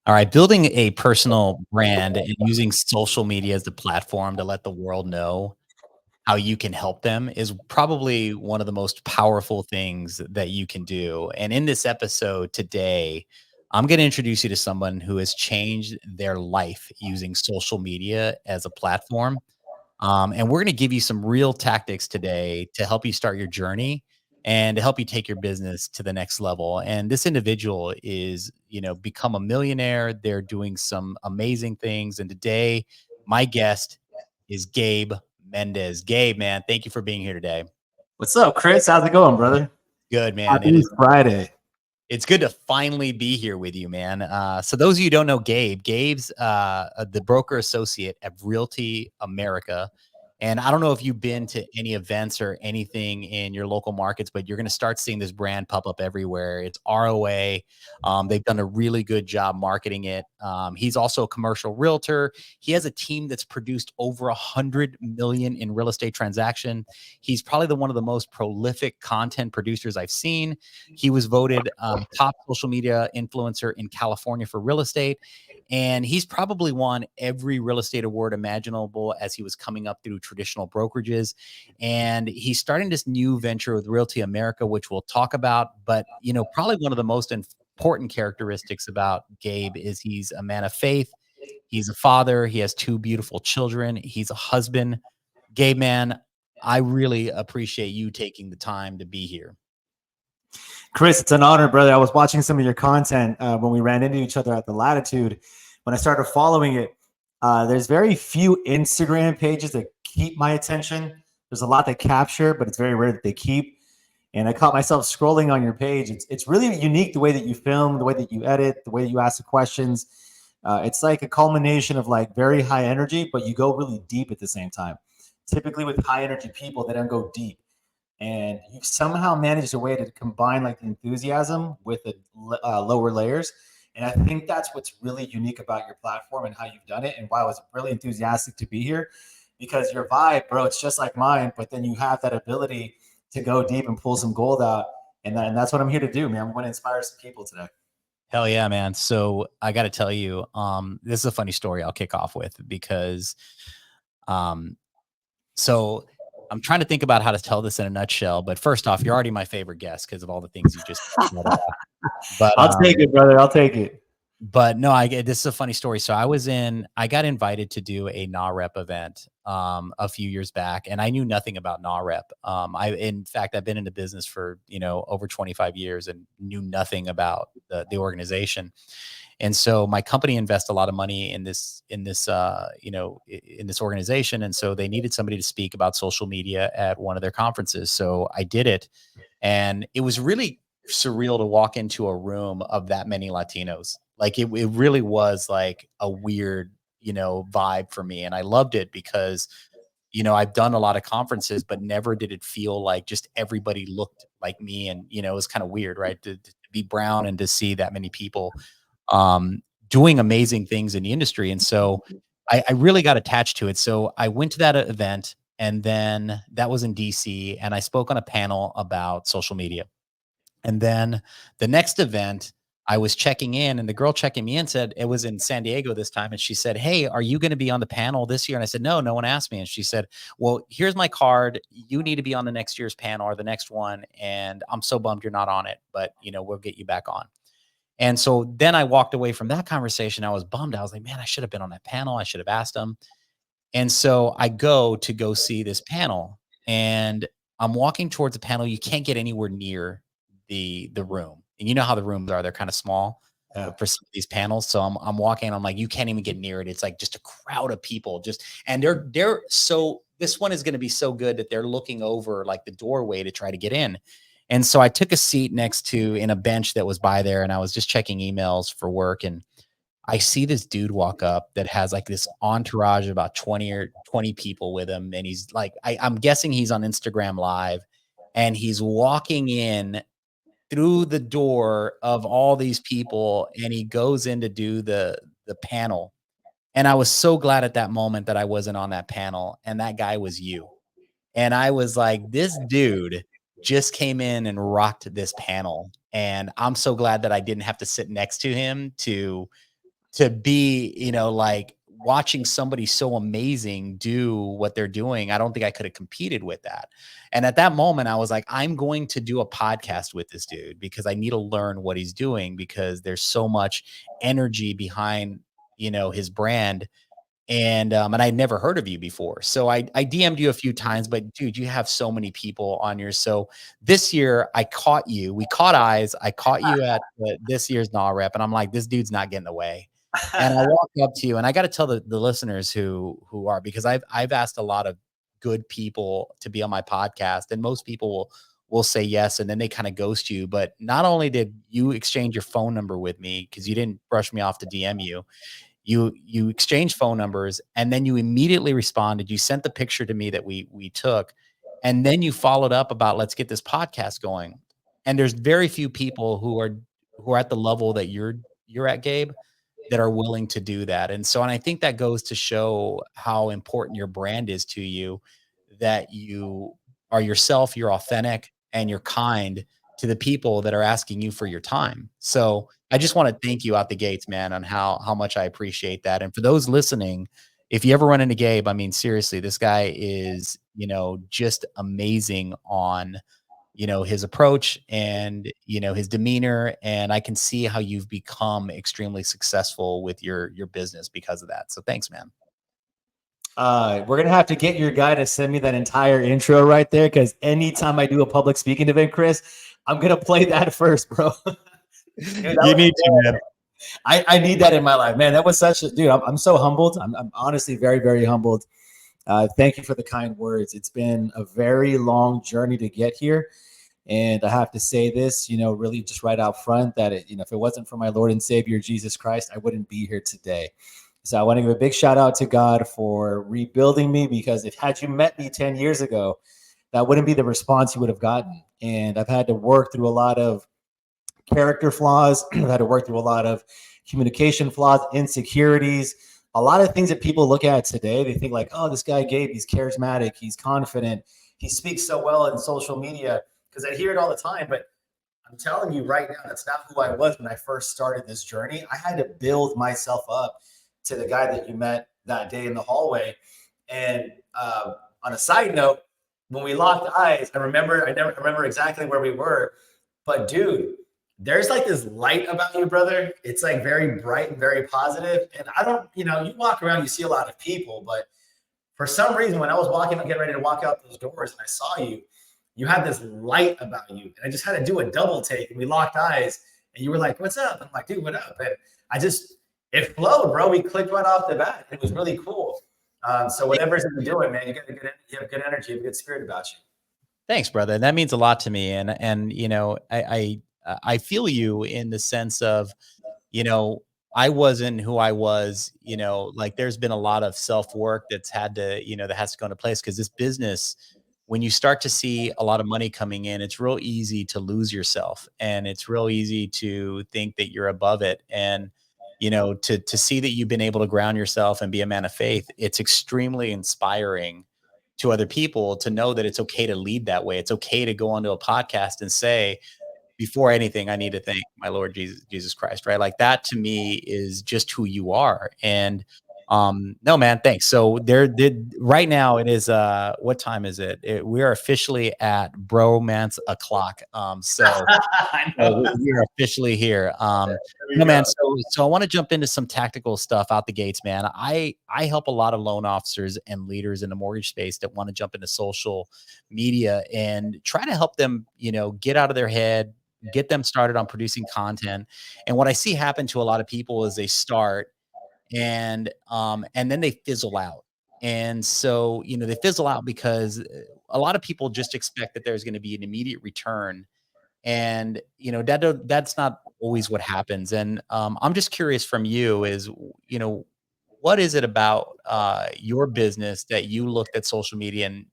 All right, building a personal brand and using social media as the platform to let the world know how you can help them is probably one of the most powerful things that you can do. And in this episode today, I'm going to introduce you to someone who has changed their life using social media as a platform. And we're going to give you some real tactics today to help you start your journey and to help you take your business to the next level. And this individual is, become a millionaire. They're doing some amazing things. And today, my guest is Gabe Mendez. Gabe, man, thank you for being here today. What's up, Chris? How's it going, brother? Good, man. Happy Friday. It's good to finally be here with you, man. So those of you who don't know Gabe's the broker associate at Realty America. And I don't know if you've been to any events or anything in your local markets, but you're going to start seeing this brand pop up everywhere. It's ROA. They've done a really good job marketing it. He's also a commercial realtor. He has a team that's produced over 100 million in real estate transaction. He's probably one of the most prolific content producers I've seen. He was voted top social media influencer in California for real estate. And he's probably won every real estate award imaginable as he was coming up through traditional brokerages. And he's starting this new venture with Realty America, which we'll talk about. But, probably one of the most important characteristics about Gabe is he's a man of faith. He's a father. He has two beautiful children. He's a husband. Gabe, man, I really appreciate you taking the time to be here. Chris, it's an honor, brother. I was watching some of your content when we ran into each other at the Latitude. When I started following it, there's very few Instagram pages that keep my attention. There's a lot that capture, but it's very rare that they keep. And I caught myself scrolling on your page. It's really unique the way that you film, the way that you edit, the way that you ask the questions. It's like a culmination of like very high energy, but you go really deep at the same time. Typically with high energy people, they don't go deep. And you somehow managed a way to combine like the enthusiasm with the lower layers. And I think that's what's really unique about your platform and how you've done it. And why I was really enthusiastic to be here, because your vibe, bro, it's just like mine, but then you have that ability to go deep and pull some gold out. And that's what I'm here to do, man. I'm going to inspire some people today. Hell yeah, man. So I got to tell you, this is a funny story I'll kick off with because, so I'm trying to think about how to tell this in a nutshell, but first off, you're already my favorite guest because of all the things you just said. But I'll take it, brother. I'll take it. But no, this is a funny story. So I got invited to do a NAREP event a few years back, and I knew nothing about NAREP. In fact, I've been in the business for, over 25 years and knew nothing about the organization. And so my company invests a lot of money in this organization. And so they needed somebody to speak about social media at one of their conferences. So I did it. And it was really surreal to walk into a room of that many Latinos. Like it really was like a weird, vibe for me. And I loved it because, I've done a lot of conferences, but never did it feel like just everybody looked like me. And, it was kind of weird, right? To be brown and to see that many people doing amazing things in the industry. And so I really got attached to it. So I went to that event, and then that was in DC, and I spoke on a panel about social media. And then the next event, I was checking in, and the girl checking me in said, it was in San Diego this time. And she said, "Hey, are you going to be on the panel this year?" And I said, no one asked me. And she said, "Well, here's my card. You need to be on the next year's panel or the next one. And I'm so bummed you're not on it, but we'll get you back on." And so then I walked away from that conversation. I was bummed. I was like, man, I should have been on that panel. I should have asked them. And so I go see this panel, and I'm walking towards the panel. You can't get anywhere near the room. And you know how the rooms are, they're kind of small for some of these panels. So I'm walking, I'm like, you can't even get near it. It's like just a crowd of people and they're so, this one is going to be so good that they're looking over like the doorway to try to get in. And so I took a seat next to in a bench that was by there, and I was just checking emails for work. And I see this dude walk up that has like this entourage of about 20 people with him. And he's like, I'm guessing he's on Instagram Live, and he's walking in through the door of all these people, and he goes in to do the panel. And I was so glad at that moment that I wasn't on that panel, and that guy was you. And I was like, this dude just came in and rocked this panel. And I'm so glad that I didn't have to sit next to him to to be, like watching somebody so amazing do what they're doing. I don't think I could have competed with that. And at that moment, I was like, I'm going to do a podcast with this dude because I need to learn what he's doing because there's so much energy behind, his brand and I'd never heard of you before. So I DM'd you a few times, but dude, you have so many people on your so this year I caught you. We caught eyes. I caught you at this year's NAW rep, and I'm like, this dude's not getting away. And I walked up to you, and I got to tell the listeners who are because I've asked a lot of good people to be on my podcast, and most people will say yes, and then they kind of ghost you. But not only did you exchange your phone number with me because you didn't brush me off to DM you, you exchanged phone numbers and then you immediately responded. You sent the picture to me that we took, and then you followed up about let's get this podcast going. And there's very few people who are at the level that you're at, Gabe, that are willing to do that. And I think that goes to show how important your brand is to you, that you are yourself, you're authentic, and you're kind to the people that are asking you for your time. So I just want to thank you out the gates, man, on how much I appreciate that. And for those listening, if you ever run into Gabe, I mean, seriously, this guy is, just amazing on his approach and his demeanor, and I can see how you've become extremely successful with your business because of that. So thanks, man. We're gonna have to get your guy to send me that entire intro right there, because anytime I do a public speaking event, Chris, I'm gonna play that first, bro. Dude, that You need to, was, man. I need that in my life, man. That was such a dude. I'm so humbled. I'm honestly very, very humbled. Thank you for the kind words. It's been a very long journey to get here. And I have to say this, really just right out front that if it wasn't for my Lord and Savior, Jesus Christ, I wouldn't be here today. So I want to give a big shout out to God for rebuilding me, because if had you met me 10 years ago, that wouldn't be the response you would have gotten. And I've had to work through a lot of character flaws. I've had to work through a lot of communication flaws, insecurities, a lot of things that people look at today. They think like, oh, this guy Gabe, he's charismatic, he's confident, he speaks so well in social media, because I hear it all the time. But I'm telling you right now, that's not who I was when I first started this journey. I had to build myself up to the guy that you met that day in the hallway. And on a side note, when we locked eyes, I never remember exactly where we were, but dude, there's like this light about you, brother. It's like very bright and very positive. And I don't, you walk around, you see a lot of people, but for some reason, when I was getting ready to walk out those doors and I saw you, you had this light about you. And I just had to do a double take, and we locked eyes, and you were like, what's up? And I'm like, dude, what up? And it flowed, bro. We clicked right off the bat. It was really cool. So whatever's you're doing, man, you have good energy, you have a good spirit about you. Thanks, brother. That means a lot to me. And I feel you in the sense of, you know, I wasn't who I was, like there's been a lot of self-work that's had to, that has to go into place because this business, when you start to see a lot of money coming in, it's real easy to lose yourself, and it's real easy to think that you're above it. And, to see that you've been able to ground yourself and be a man of faith, it's extremely inspiring to other people to know that it's okay to lead that way. It's okay to go onto a podcast and say, before anything, I need to thank my Lord Jesus Christ, right? Like that to me is just who you are. And no, man, thanks. So there did right now it is what time is it? We are officially at bromance o'clock. I know. We are officially here. There No, we man. go. So I want to jump into some tactical stuff out the gates, man. I help a lot of loan officers and leaders in the mortgage space that want to jump into social media and try to help them, get out of their head, get them started on producing content. And what I see happen to a lot of people is they start and then they fizzle out. And so, they fizzle out because a lot of people just expect that there's going to be an immediate return, and that's not always what happens. And I'm just curious from you is what is it about your business that you looked at social media and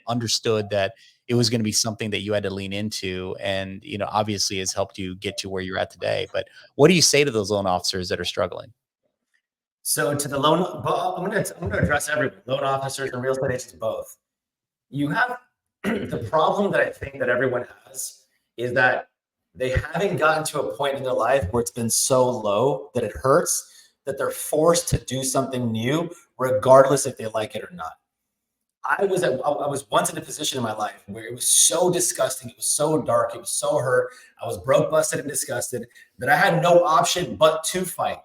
understood that it was going to be something that you had to lean into, and obviously has helped you get to where you're at today. But what do you say to those loan officers that are struggling? So to the loan, but I'm gonna address everyone, loan officers and real estate agents both. You have the problem that I think that everyone has is that they haven't gotten to a point in their life where it's been so low that it hurts, that they're forced to do something new, regardless if they like it or not. I was once in a position in my life where it was so disgusting, it was so dark, it was so hurt. I was broke, busted, and disgusted that I had no option but to fight.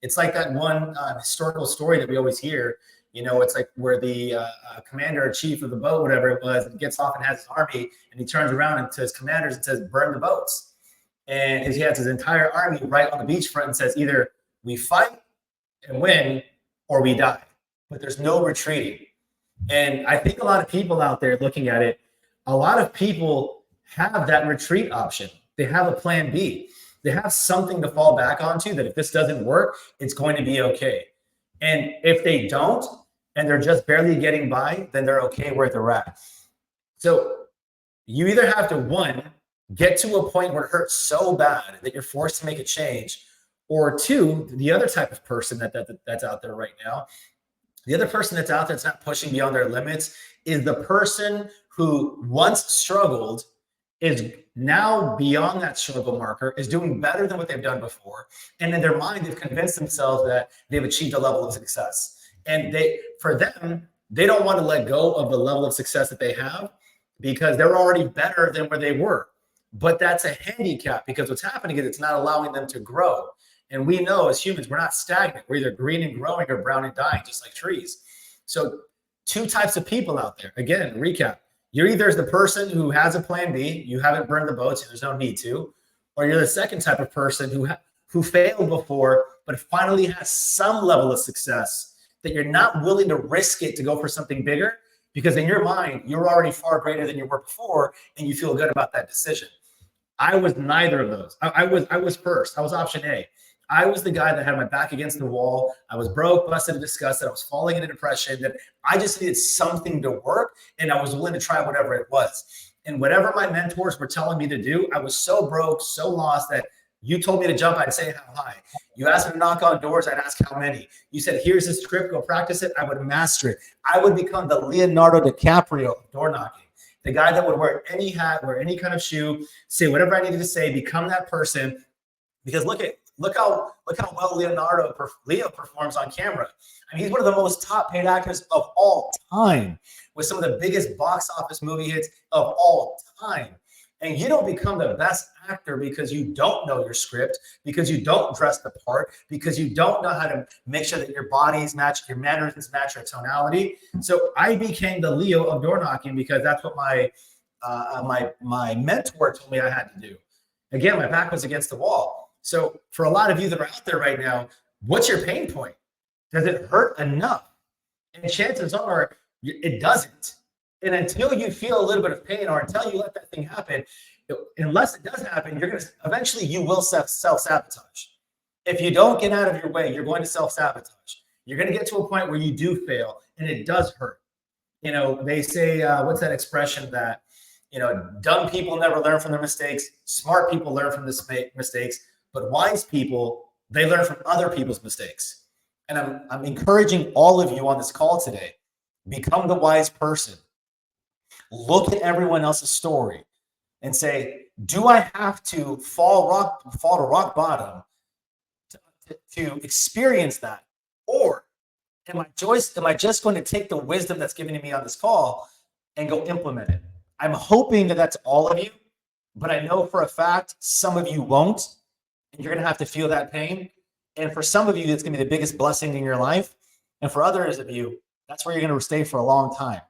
It's like that one historical story that we always hear. You know, it's like where the commander or chief of the boat, whatever it was, gets off and has his army, and he turns around and to his commanders and says, "Burn the boats." And he has his entire army right on the beachfront and says, "Either we fight and win, or we die." But there's no retreating. And I think a lot of people out there looking at it, a lot of people have that retreat option. They have a plan B. They have something to fall back onto that if this doesn't work, it's going to be okay. And if they don't, and they're just barely getting by, then they're okay where they're at. So you either have to, one, get to a point where it hurts so bad that you're forced to make a change, or two, the other type of person that's out there right now, the other person that's out there that's not pushing beyond their limits is the person who once struggled, is now beyond that struggle marker, is doing better than what they've done before. And in their mind, they've convinced themselves that they've achieved a level of success. And for them, they don't want to let go of the level of success that they have because they're already better than where they were. But that's a handicap because what's happening is it's not allowing them to grow. And we know as humans, we're not stagnant. We're either green and growing or brown and dying, just like trees. So two types of people out there. Again, recap. You're either the person who has a plan B, you haven't burned the boats, there's no need to, or you're the second type of person who failed before, but finally has some level of success that you're not willing to risk it to go for something bigger because in your mind, you're already far greater than you were before and you feel good about that decision. I was neither of those. I was first. I was option A. I was the guy that had my back against the wall. I was broke, busted, and disgusted. I was falling into depression. That I just needed something to work, and I was willing to try whatever it was. And whatever my mentors were telling me to do, I was so broke, so lost that you told me to jump, I'd say how high. You asked me to knock on doors, I'd ask how many. You said, here's this script, go practice it. I would master it. I would become the Leonardo DiCaprio of door knocking. The guy that would wear any hat, wear any kind of shoe, say whatever I needed to say, become that person. Because look how well Leo performs on camera. I mean, he's one of the most top paid actors of all time, with some of the biggest box office movie hits of all time. And you don't become the best actor because you don't know your script, because you don't dress the part, because you don't know how to make sure that your bodies match, your mannerisms match your tonality. So I became the Leo of door knocking because that's what my mentor told me I had to do. Again, my back was against the wall. So for a lot of you that are out there right now, what's your pain point? Does it hurt enough? And chances are it doesn't. And until you feel a little bit of pain or until you let that thing happen, unless it does happen, eventually you will self-sabotage. If you don't get out of your way, you're going to self-sabotage. You're going to get to a point where you do fail and it does hurt. You know, they say, what's that expression that, you know, dumb people never learn from their mistakes. Smart people learn from the mistakes. But wise people, they learn from other people's mistakes. And I'm encouraging all of you on this call today, become the wise person. Look at everyone else's story and say, do I have to fall to rock bottom to experience that? Or am I just going to take the wisdom that's given to me on this call and go implement it? I'm hoping that that's all of you, but I know for a fact some of you won't. And you're going to have to feel that pain. And for some of you, it's going to be the biggest blessing in your life. And for others of you, that's where you're going to stay for a long time.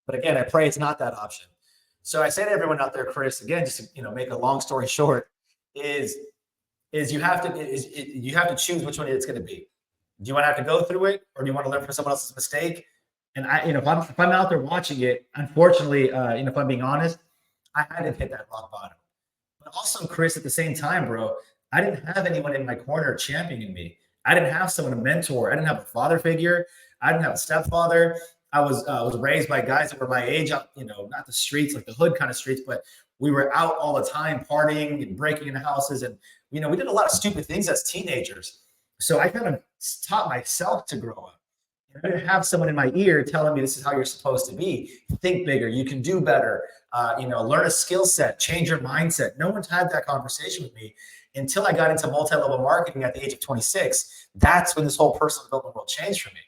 But again, I pray it's not that option. So I say to everyone out there, Chris, again, just to make a long story short, is you have to choose which one it's going to be. Do you want to have to go through it, or do you want to learn from someone else's mistake? And if I'm out there watching it, unfortunately, if I'm being honest, I had to hit that rock bottom. But also, Chris, at the same time, bro, I didn't have anyone in my corner championing me. I didn't have someone to mentor. I didn't have a father figure. I didn't have a stepfather. I was raised by guys that were my age, not the streets, like the hood kind of streets, but we were out all the time partying and breaking into houses. And, we did a lot of stupid things as teenagers. So I kind of taught myself to grow up. I didn't have someone in my ear telling me this is how you're supposed to be. Think bigger. You can do better. learn a skill set, change your mindset. No one's had that conversation with me until I got into multi-level marketing at the age of 26. That's when this whole personal development world changed for me.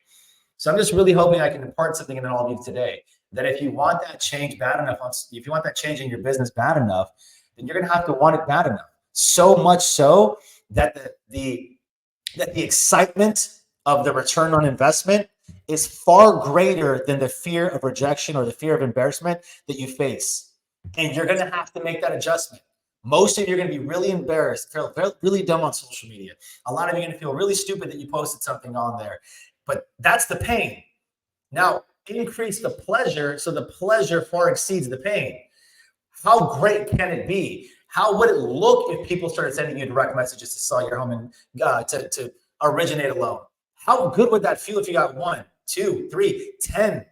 So I'm just really hoping I can impart something in all of you today, that if you want that change bad enough, if you want that change in your business bad enough, then you're going to have to want it bad enough. So much so that the excitement of the return on investment is far greater than the fear of rejection or the fear of embarrassment that you face. And you're going to have to make that adjustment. Most of you are going to be really embarrassed, feel really dumb on social media. A lot of you are going to feel really stupid that you posted something on there. But that's the pain. Now, increase the pleasure so the pleasure far exceeds the pain. How great can it be? How would it look if people started sending you direct messages to sell your home and to originate a loan? How good would that feel if you got 1, 2, 3, 10?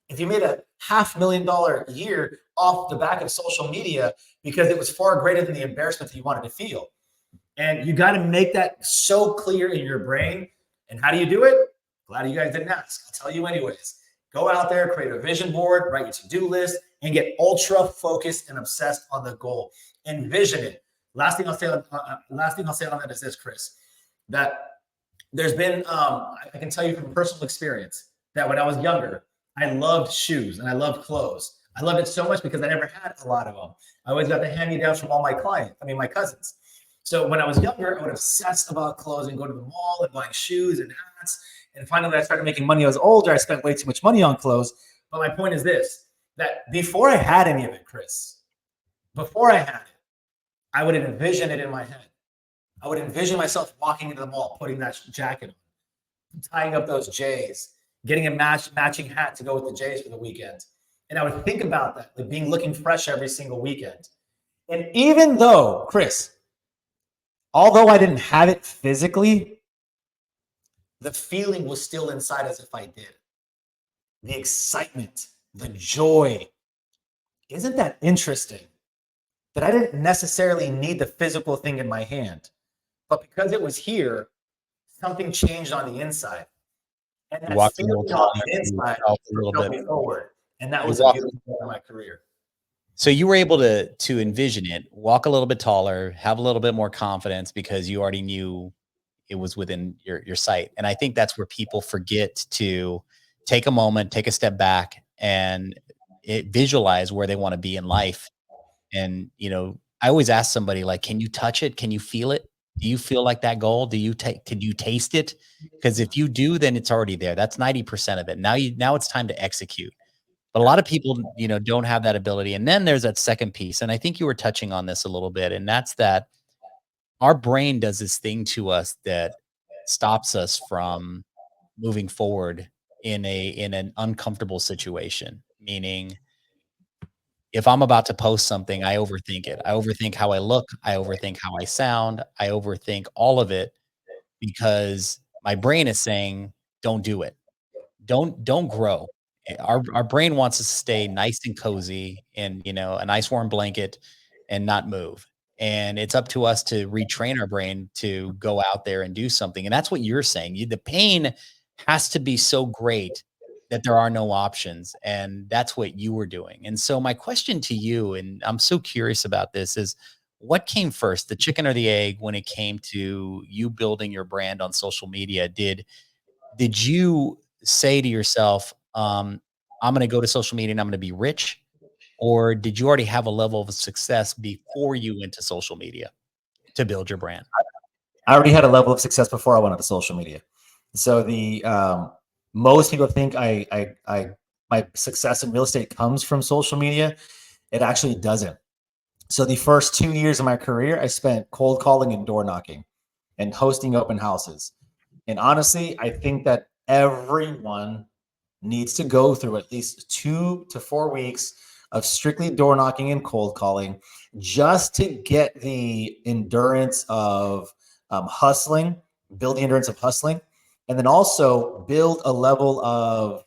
If you made a $500,000 a year off the back of social media because it was far greater than the embarrassment that you wanted to feel. And you got to make that so clear in your brain. And how do you do it? Glad you guys didn't ask. I'll tell you anyways. Go out there, create a vision board, write your to-do list, and get ultra focused and obsessed on the goal. Envision it. Last thing I'll say on that is this, Chris, that there's been, I can tell you from personal experience that when I was younger, I loved shoes and I loved clothes. I loved it so much because I never had a lot of them. I always got the hand-me-downs from all my my cousins. So when I was younger, I would obsess about clothes and go to the mall and buying shoes and hats. And finally, when I started making money, I was older. I spent way too much money on clothes. But my point is this, that before I had any of it, Chris, before I had it, I would envision it in my head. I would envision myself walking into the mall, putting that jacket on, tying up those J's, getting a matching hat to go with the J's for the weekend. And I would think about that, like looking fresh every single weekend. And even though, Chris, although I didn't have it physically, the feeling was still inside as if I did. The excitement, the joy. Isn't that interesting? That I didn't necessarily need the physical thing in my hand, but because it was here, something changed on the inside. And that feeling on the inside propelled me forward. And that was a beautiful part of my career. So you were able to envision it, walk a little bit taller, have a little bit more confidence because you already knew it was within your sight. And I think that's where people forget to take a moment, take a step back, and visualize where they want to be in life. And I always ask somebody like, "Can you touch it? Can you feel it? Do you feel like that goal? Can you taste it? Because if you do, then it's already there. That's 90% of it. Now it's time to execute." But a lot of people, don't have that ability. And then there's that second piece. And I think you were touching on this a little bit. And that's that our brain does this thing to us that stops us from moving forward in an uncomfortable situation. Meaning, if I'm about to post something, I overthink it. I overthink how I look. I overthink how I sound. I overthink all of it because my brain is saying, don't do it. Don't grow. Our brain wants us to stay nice and cozy in, a nice warm blanket and not move. And it's up to us to retrain our brain to go out there and do something. And that's what you're saying. The pain has to be so great that there are no options. And that's what you were doing. And so my question to you, and I'm so curious about this, is what came first, the chicken or the egg, when it came to you building your brand on social media? Did you say to yourself, I'm going to go to social media and I'm going to be rich? Or did you already have a level of success before you went to social media to build your brand? I already had a level of success before I went onto social media. So most people think my success in real estate comes from social media. It actually doesn't. So the first 2 years of my career, I spent cold calling and door knocking and hosting open houses. And honestly, I think that everyone needs to go through at least 2 to 4 weeks of strictly door knocking and cold calling just to get the endurance of hustling, build the endurance of hustling, and then also build a level of,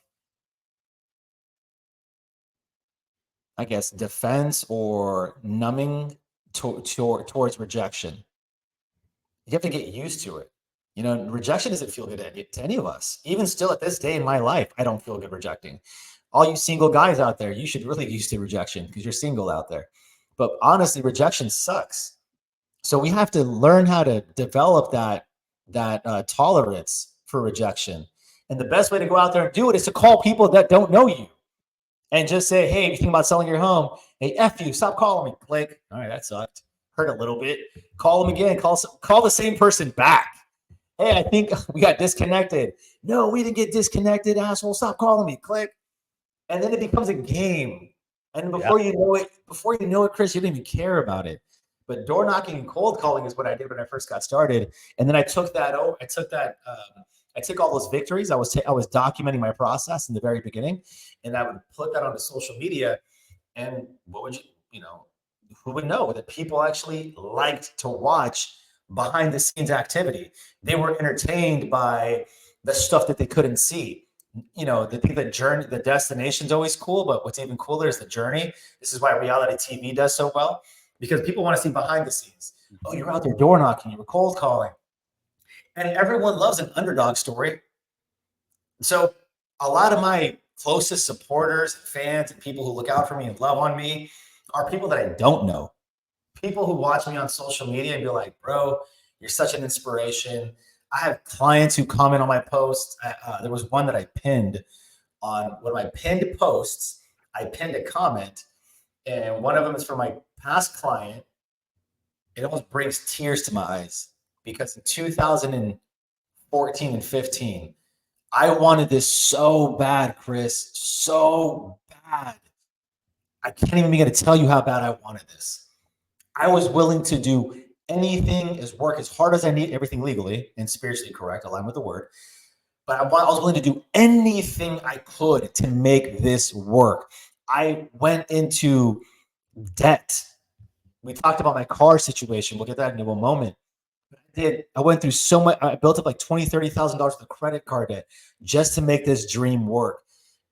I guess, defense or numbing towards rejection. You have to get used to it. Rejection doesn't feel good to any of us. Even still at this day in my life, I don't feel good rejecting. all you single guys out there, you should really use the rejection because you're single out there. But honestly, rejection sucks. So we have to learn how to develop that tolerance for rejection. And the best way to go out there and do it is to call people that don't know you and just say, hey, if you think about selling your home, hey, F you, stop calling me. Click. All right, that sucked. Hurt a little bit. Call them again. Call the same person back. Hey, I think we got disconnected. No, we didn't get disconnected, asshole. Stop calling me. Click. And then it becomes a game. And before you know it, Chris, you don't even care about it. But door knocking and cold calling is what I did when I first got started. And then I took that. I took all those victories. I was documenting my process in the very beginning, and I would put that onto social media. And what would who would know that people actually liked to watch behind the scenes activity? They were entertained by the stuff that they couldn't see. They think the journey, the destination's always cool, but what's even cooler is the journey. This is why reality TV does so well, because people want to see behind the scenes. Oh, you're out there door knocking, you were cold calling. And everyone loves an underdog story. So a lot of my closest supporters, fans, and people who look out for me and love on me are people that I don't know. People who watch me on social media and be like, bro, you're such an inspiration. I have clients who comment on my posts. There was one that I pinned on one of my pinned posts. I pinned a comment, and one of them is from my past client. It almost brings tears to my eyes because in 2014 and 15, I wanted this so bad, Chris, so bad. I can't even begin to tell you how bad I wanted this. I was willing to do anything, work as hard as I need, everything legally and spiritually correct, aligned with the word. But I was willing to do anything I could to make this work. I went into debt. We talked about my car situation. We'll get that in a moment. I went through so much. I built up like $20,000-$30,000 of credit card debt just to make this dream work.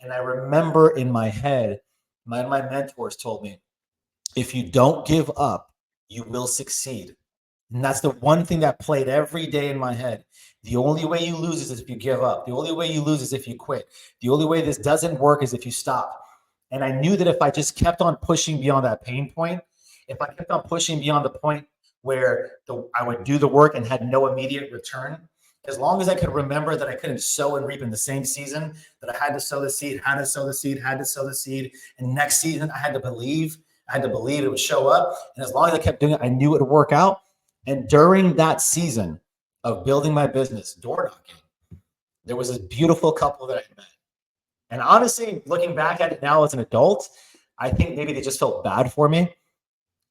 And I remember in my head, my mentors told me, if you don't give up, you will succeed. And that's the one thing that played every day in my head. The only way you lose is if you give up. The only way you lose is if you quit. The only way this doesn't work is if you stop. And I knew that if I just kept on pushing beyond that pain point, if I kept on pushing beyond the point where I would do the work and had no immediate return, as long as I could remember that I couldn't sow and reap in the same season, that I had to sow the seed, had to sow the seed, and next season I had to believe it would show up. And as long as I kept doing it, I knew it would work out. And during that season of building my business, door knocking, there was this beautiful couple that I met. And honestly, looking back at it now as an adult, I think maybe they just felt bad for me.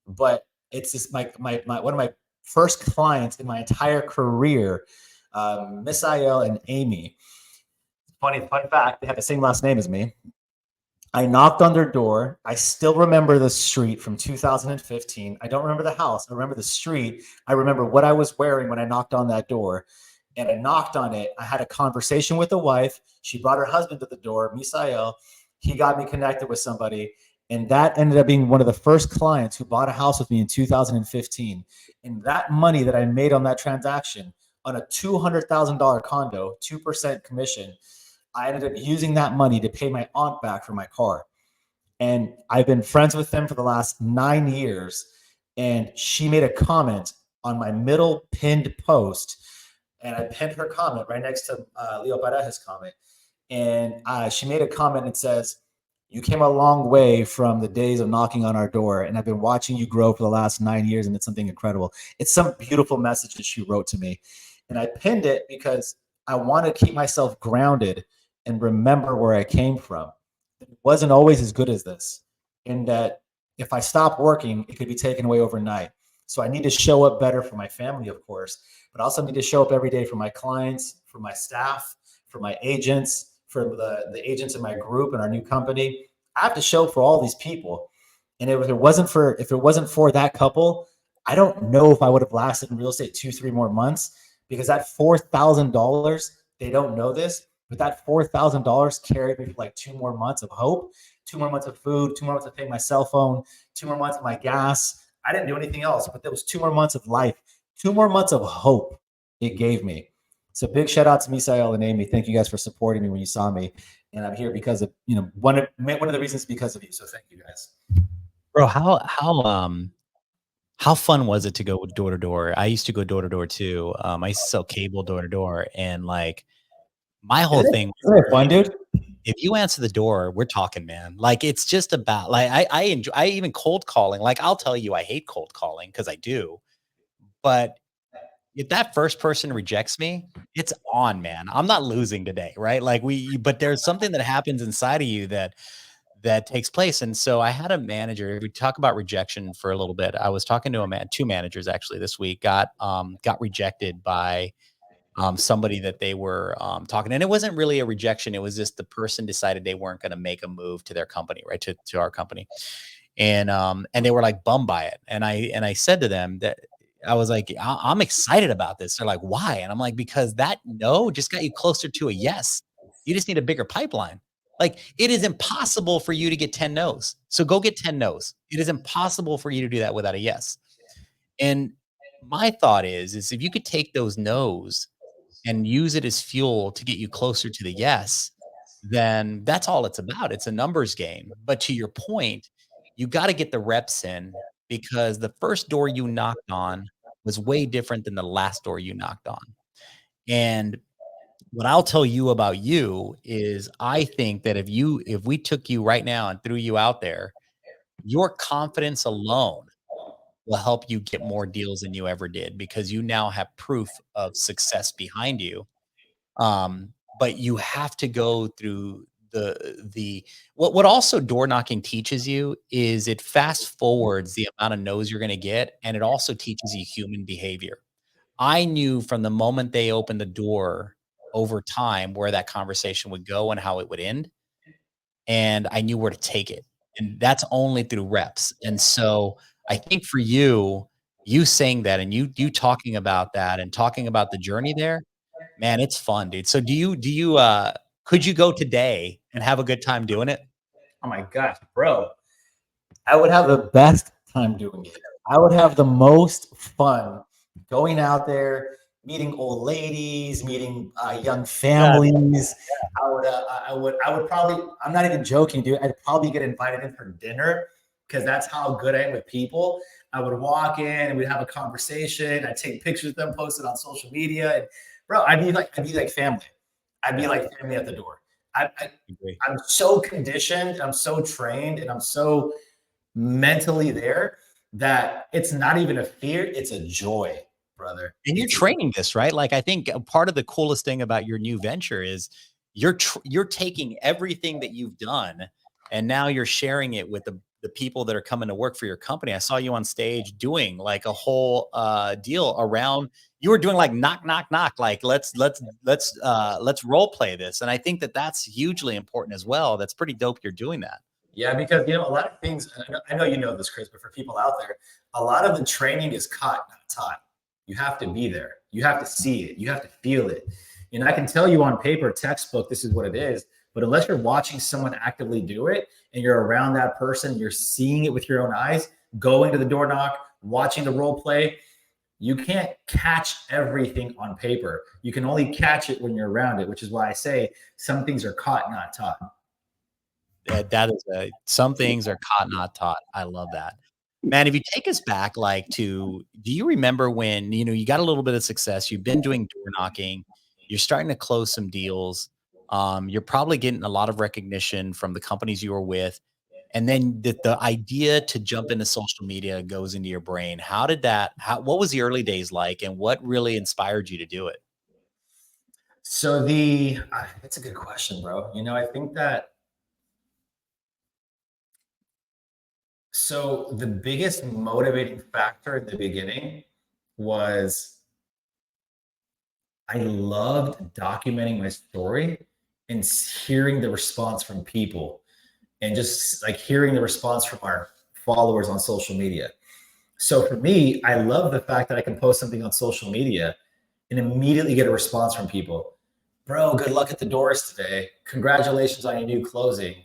But it's just my one of my first clients in my entire career, Misael and Amy. Fun fact, they have the same last name as me. I knocked on their door. I still remember the street from 2015. I don't remember the house. I remember the street. I remember what I was wearing when I knocked on that door. And I knocked on it. I had a conversation with the wife. She brought her husband to the door, Misael. He got me connected with somebody. And that ended up being one of the first clients who bought a house with me in 2015. And that money that I made on that transaction on a $200,000 condo, 2% commission, I ended up using that money to pay my aunt back for my car. And I've been friends with them for the last 9 years. And she made a comment on my middle pinned post. And I pinned her comment right next to Leo Pareja's comment. And she made a comment that says, you came a long way from the days of knocking on our door, and I've been watching you grow for the last 9 years, and it's something incredible. It's some beautiful message that she wrote to me. And I pinned it because I want to keep myself grounded and remember where I came from. It wasn't always as good as this, in that if I stopped working, it could be taken away overnight. So I need to show up better for my family, of course, but I also need to show up every day for my clients, for my staff, for my agents, for the agents in my group and our new company. I have to show for all these people. And if it wasn't for that couple, I don't know if I would have lasted in real estate 2-3 more months, because that $4,000, they don't know this, but that $4,000 carried me for like 2 more months of hope, 2 more months of food, 2 more months of paying my cell phone, 2 more months of my gas. I didn't do anything else, but there was 2 more months of life, 2 more months of hope it gave me. So big shout out to Misael and Amy. Thank you guys for supporting me when you saw me. and I'm here because of, you know, one of the reasons because of you. So thank you guys. Bro, how fun was it to go door to door? I used to go door to door too. I used to sell cable door to door, and like my whole thing was, Isn't it fun, dude? if you answer the door, we're talking, man. Like it's just about like I enjoy, I even cold calling. Like I'll tell you, I hate cold calling because I do. But if that first person rejects me, it's on, man. I'm not losing today, right? Like but there's something that happens inside of you that takes place. And so I had a manager. We talk about rejection for a little bit. I was talking to two managers actually this week. Got rejected by somebody that they were talking, and it wasn't really a rejection. It was just the person decided they weren't going to make a move to their company, right, to our company, and they were like bummed by it. And I said to them that I was like, I'm excited about this. They're like, why? And I'm like, because that no just got you closer to a yes. You just need a bigger pipeline. Like it is impossible for you to get 10 no's. So go get 10 no's. It is impossible for you to do that without a yes. And my thought is if you could take those no's and use it as fuel to get you closer to the yes, then that's all it's about. It's a numbers game. But to your point, you got to get the reps in because the first door you knocked on was way different than the last door you knocked on. And what I'll tell you about you is I think that if we took you right now and threw you out there, your confidence alone will help you get more deals than you ever did because you now have proof of success behind you. But you have to go through the what also door knocking teaches you is it fast forwards the amount of no's you're going to get, and it also teaches you human behavior. I knew from the moment they opened the door over time where that conversation would go and how it would end, and I knew where to take it. And that's only through reps. And so I think for you, you saying that and you talking about that and talking about the journey there, man, it's fun, dude. So could you go today and have a good time doing it? Oh my gosh, bro. I would have the best time doing it. I would have the most fun going out there, meeting old ladies, meeting young Yeah, families. I would probably. I'm not even joking, dude. I'd probably get invited in for dinner because that's how good I am with people. I would walk in and we'd have a conversation. I'd take pictures of them, post it on social media, and bro, I'd be like family. I'd be yeah, like family at the door. I I agree. I'm so conditioned, I'm so trained, and I'm so mentally there that it's not even a fear, it's a joy, brother. And you're It's a training this, right? Like, I think a part of the coolest thing about your new venture is you're taking everything that you've done, and now you're sharing it with the people that are coming to work for your company. I saw you on stage doing like a whole deal around you were doing like knock knock knock like let's role play this. And I think that that's hugely important as well. That's pretty dope you're doing that. Yeah, because you know a lot of things. I know you know this, Chris, but for people out there, a lot of the training is caught, not taught. You have to be there. You have to see it. You have to feel it. And I can tell you on paper, textbook, this is what it is. But unless you're watching someone actively do it and you're around that person, you're seeing it with your own eyes, going to the door knock, watching the role play, you can't catch everything on paper. You can only catch it when you're around it, which is why I say some things are caught, not taught. That is some things are caught, not taught. I love that. Man, if you take us back, like do you remember when, you got a little bit of success, you've been doing door knocking, you're starting to close some deals, you're probably getting a lot of recognition from the companies you were with, and then the idea to jump into social media goes into your brain. What was the early days like, and what really inspired you to do it? So that's a good question, bro. You know, I think that so the biggest motivating factor in the beginning was I loved documenting my story and hearing the response from people and just like hearing the response from our followers on social media. So for me, I love the fact that I can post something on social media and immediately get a response from people. Bro, good luck at the doors today. Congratulations on your new closing.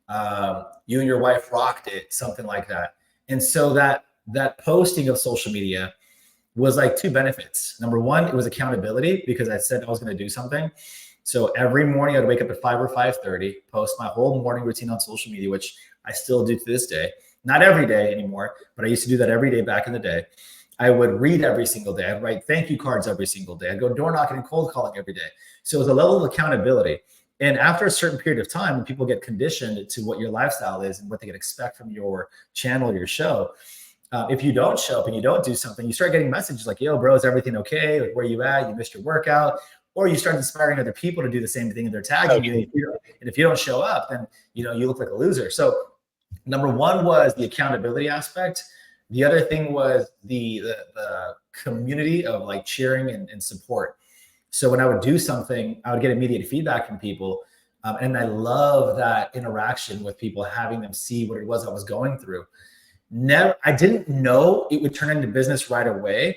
You and your wife rocked it, something like that. And so that posting of social media was like two benefits. Number one, it was accountability because I said I was going to do something. So every morning I'd wake up at 5 or 5:30, post my whole morning routine on social media, which I still do to this day. Not every day anymore, but I used to do that every day back in the day. I would read every single day. I'd write thank you cards every single day. I'd go door knocking and cold calling every day. So it was a level of accountability. And after a certain period of time, when people get conditioned to what your lifestyle is and what they can expect from your channel or your show, if you don't show up and you don't do something, you start getting messages like, yo, bro, is everything okay? Like, where you at? You missed your workout. Or you start inspiring other people to do the same thing and they're tagging you. And if you don't show up, then you look like a loser. So number one was the accountability aspect. The other thing was the community of like cheering and support. So when I would do something, I would get immediate feedback from people. And I love that interaction with people, having them see what it was I was going through. I didn't know it would turn into business right away.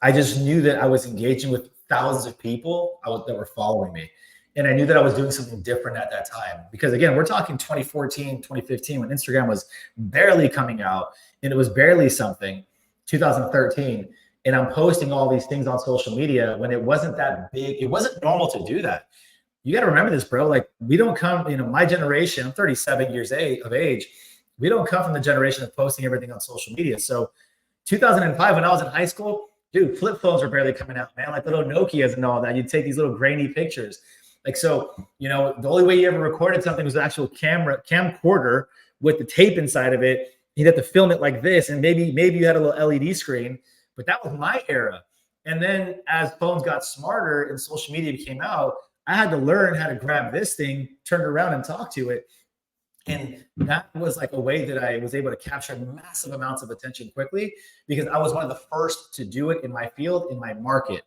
I just knew that I was engaging with thousands of people that were following me. And I knew that I was doing something different at that time. Because again, we're talking 2014, 2015, when Instagram was barely coming out and it was barely something, 2013. And I'm posting all these things on social media when it wasn't that big. It wasn't normal to do that. You got to remember this, bro. Like, we don't come, my generation, I'm 37 years of age. We don't come from the generation of posting everything on social media. So 2005, when I was in high school, dude, flip phones were barely coming out, man. Like little Nokias and all that. You'd take these little grainy pictures. Like, so, the only way you ever recorded something was an actual camcorder with the tape inside of it. You'd have to film it like this. And maybe you had a little LED screen, but that was my era. And then as phones got smarter and social media came out, I had to learn how to grab this thing, turn it around and talk to it. And that was like a way that I was able to capture massive amounts of attention quickly, because I was one of the first to do it in my field, in my market.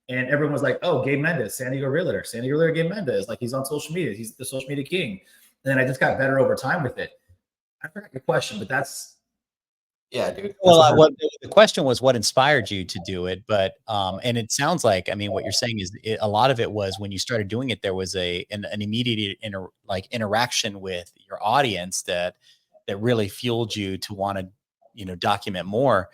And everyone was like, oh, Gabe Mendez, San Diego Realtor, Gabe Mendez. Like, he's on social media. He's the social media king. And then I just got better over time with it. I forgot your question, but yeah, dude. Well, the question was what inspired you to do it, but and it sounds like, I mean, what you're saying is a lot of it was when you started doing it, there was an immediate interaction with your audience that really fueled you to want to document more.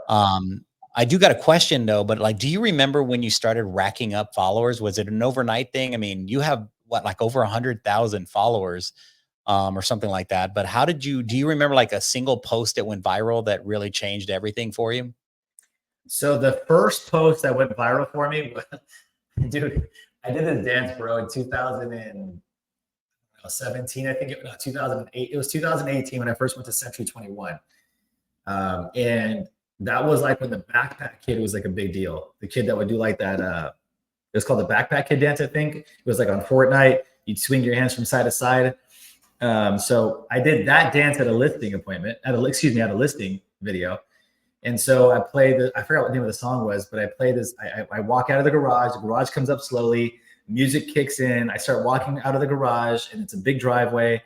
I do got a question though, but like, do you remember when you started racking up followers? Was it an overnight thing? I mean, you have like over 100,000 followers. Or something like that. But do you remember like a single post that went viral that really changed everything for you? So the first post that went viral for me, dude, I did this dance, bro, in 2017, I think 2008. It was 2018 when I first went to Century 21. And that was like when the backpack kid was like a big deal. The kid that would do like that, it was called the backpack kid dance, I think. It was like on Fortnite. You'd swing your hands from side to side. So I did that dance at a listing appointment, at a listing video. And so I forgot what the name of the song was, but I play this. I walk out of the garage comes up slowly, music kicks in. I start walking out of the garage, and it's a big driveway.